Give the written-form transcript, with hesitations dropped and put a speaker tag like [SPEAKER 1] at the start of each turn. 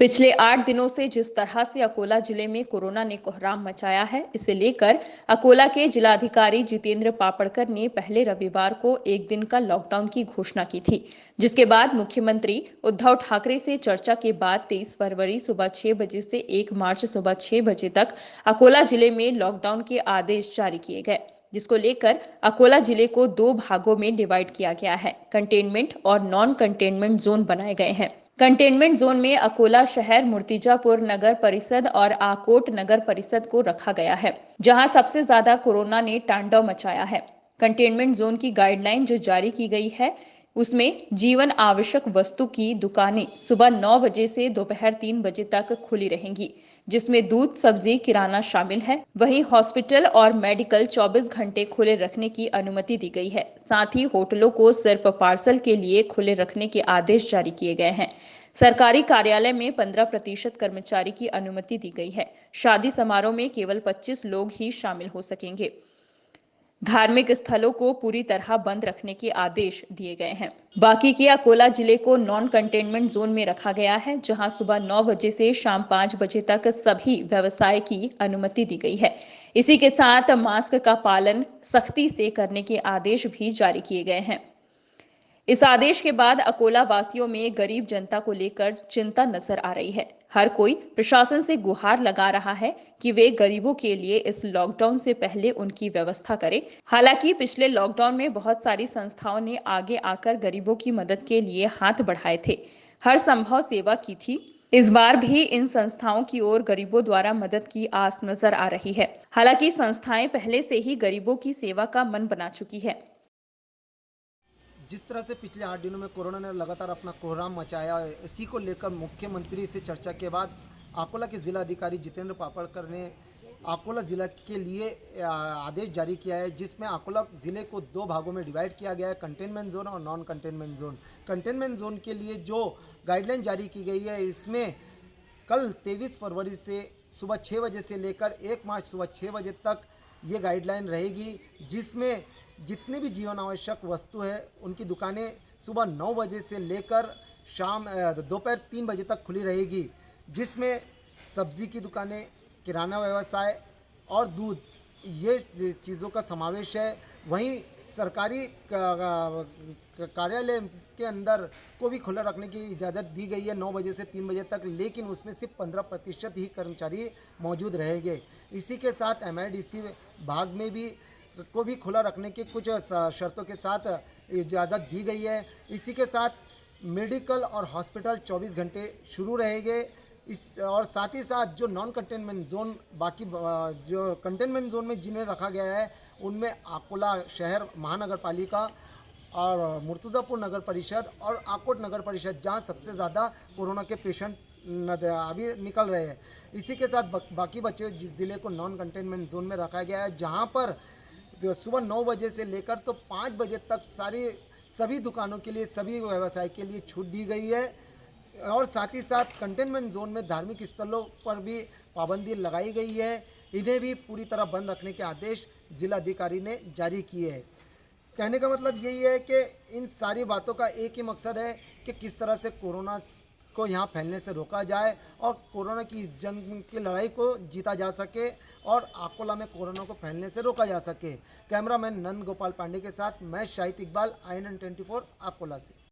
[SPEAKER 1] पिछले 8 दिनों से जिस तरह से अकोला जिले में कोरोना ने कोहराम मचाया है, इसे लेकर अकोला के जिलाधिकारी जितेंद्र पापड़कर ने पहले रविवार को एक दिन का लॉकडाउन की घोषणा की थी, जिसके बाद मुख्यमंत्री उद्धव ठाकरे से चर्चा के बाद 23 फरवरी सुबह 6 बजे से 1 मार्च सुबह 6 बजे तक अकोला जिले में लॉकडाउन के आदेश जारी किए गए, जिसको लेकर अकोला जिले को 2 भागों में डिवाइड किया गया है। कंटेनमेंट और नॉन कंटेनमेंट जोन बनाए गए हैं। कंटेनमेंट जोन में अकोला शहर, मूर्तिजापुर नगर परिषद और आकोट नगर परिषद को रखा गया है, जहां सबसे ज्यादा कोरोना ने तांडव मचाया है। कंटेनमेंट जोन की गाइडलाइन जो जारी की गई है, उसमें जीवन आवश्यक वस्तु की दुकानें सुबह 9 बजे से दोपहर 3 बजे तक खुली रहेंगी, जिसमें दूध, सब्जी, किराना शामिल है। वहीं हॉस्पिटल और मेडिकल 24 घंटे खुले रखने की अनुमति दी गई है। साथ ही होटलों को सिर्फ पार्सल के लिए खुले रखने के आदेश जारी किए गए हैं। सरकारी कार्यालय में 15% कर्मचारी की अनुमति दी गई है। शादी समारोह में केवल 25 लोग ही शामिल हो सकेंगे। धार्मिक स्थलों को पूरी तरह बंद रखने के आदेश दिए गए हैं। बाकी के अकोला जिले को नॉन कंटेनमेंट जोन में रखा गया है, जहां सुबह 9 बजे से शाम 5 बजे तक सभी व्यवसाय की अनुमति दी गई है। इसी के साथ मास्क का पालन सख्ती से करने के आदेश भी जारी किए गए हैं। इस आदेश के बाद अकोला वासियों में गरीब जनता को लेकर चिंता नजर आ रही है। हर कोई प्रशासन से गुहार लगा रहा है कि वे गरीबों के लिए इस लॉकडाउन से पहले उनकी व्यवस्था करें। हालांकि पिछले लॉकडाउन में बहुत सारी संस्थाओं ने आगे आकर गरीबों की मदद के लिए हाथ बढ़ाए थे, हर संभव सेवा की थी। इस बार भी इन संस्थाओं की ओर गरीबों द्वारा मदद की आस नजर आ रही है। हालांकि संस्थाएं पहले से ही गरीबों की सेवा का मन बना चुकी है।
[SPEAKER 2] जिस तरह से पिछले 8 दिनों में कोरोना ने लगातार अपना कोहराम मचाया है, इसी को लेकर मुख्यमंत्री से चर्चा के बाद अकोला के जिलाधिकारी जितेंद्र पापड़कर ने अकोला ज़िला के लिए आदेश जारी किया है, जिसमें अकोला ज़िले को 2 भागों में डिवाइड किया गया है, कंटेनमेंट जोन और non containment zone. Containment zone के लिए जो गाइडलाइन जारी की गई है, इसमें कल 23 फरवरी से सुबह 6 बजे से लेकर 1 मार्च सुबह 6 बजे तक ये गाइडलाइन रहेगी, जिसमें जितने भी जीवन आवश्यक वस्तु है उनकी दुकानें सुबह 9 बजे से लेकर शाम दोपहर 3 बजे तक खुली रहेगी, जिसमें सब्जी की दुकानें, किराना व्यवसाय और दूध, ये चीज़ों का समावेश है। वहीं सरकारी कार्यालय के अंदर को भी खुला रखने की इजाज़त दी गई है 9 बजे से 3 बजे तक, लेकिन उसमें सिर्फ 15% ही कर्मचारी मौजूद रहेंगे। इसी के साथ MIDC भाग में भी को भी खुला रखने की कुछ शर्तों के साथ इजाज़त दी गई है। इसी के साथ मेडिकल और हॉस्पिटल 24 घंटे शुरू रहेंगे। इस और साथ ही साथ जो नॉन कंटेनमेंट जोन, बाकी जो कंटेनमेंट जोन में जिन्हें रखा गया है, उनमें अकोला शहर महानगर पालिका और मुर्तुज़ापुर नगर परिषद और आकोट नगर परिषद, जहां सबसे ज़्यादा कोरोना के पेशेंट अभी निकल रहे हैं। इसी के साथ बाकी बचे जिस ज़िले को नॉन कंटेनमेंट जोन में रखा गया है, जहां पर सुबह 9 बजे से लेकर तो 5 बजे तक सभी दुकानों के लिए, सभी व्यवसाय के लिए छूट दी गई है। और साथ ही साथ कंटेनमेंट जोन में धार्मिक स्थलों पर भी पाबंदी लगाई गई है, इन्हें भी पूरी तरह बंद रखने के आदेश जिलाधिकारी ने जारी किए हैं। कहने का मतलब यही है कि इन सारी बातों का एक ही मकसद है कि किस तरह से कोरोना को यहाँ फैलने से रोका जाए और कोरोना की इस जंग की लड़ाई को जीता जा सके और अकोला में कोरोना को फैलने से रोका जा सके। कैमरामैन नंद गोपाल पांडे के साथ मैं शाहिद इकबाल, INN 24 अकोला से।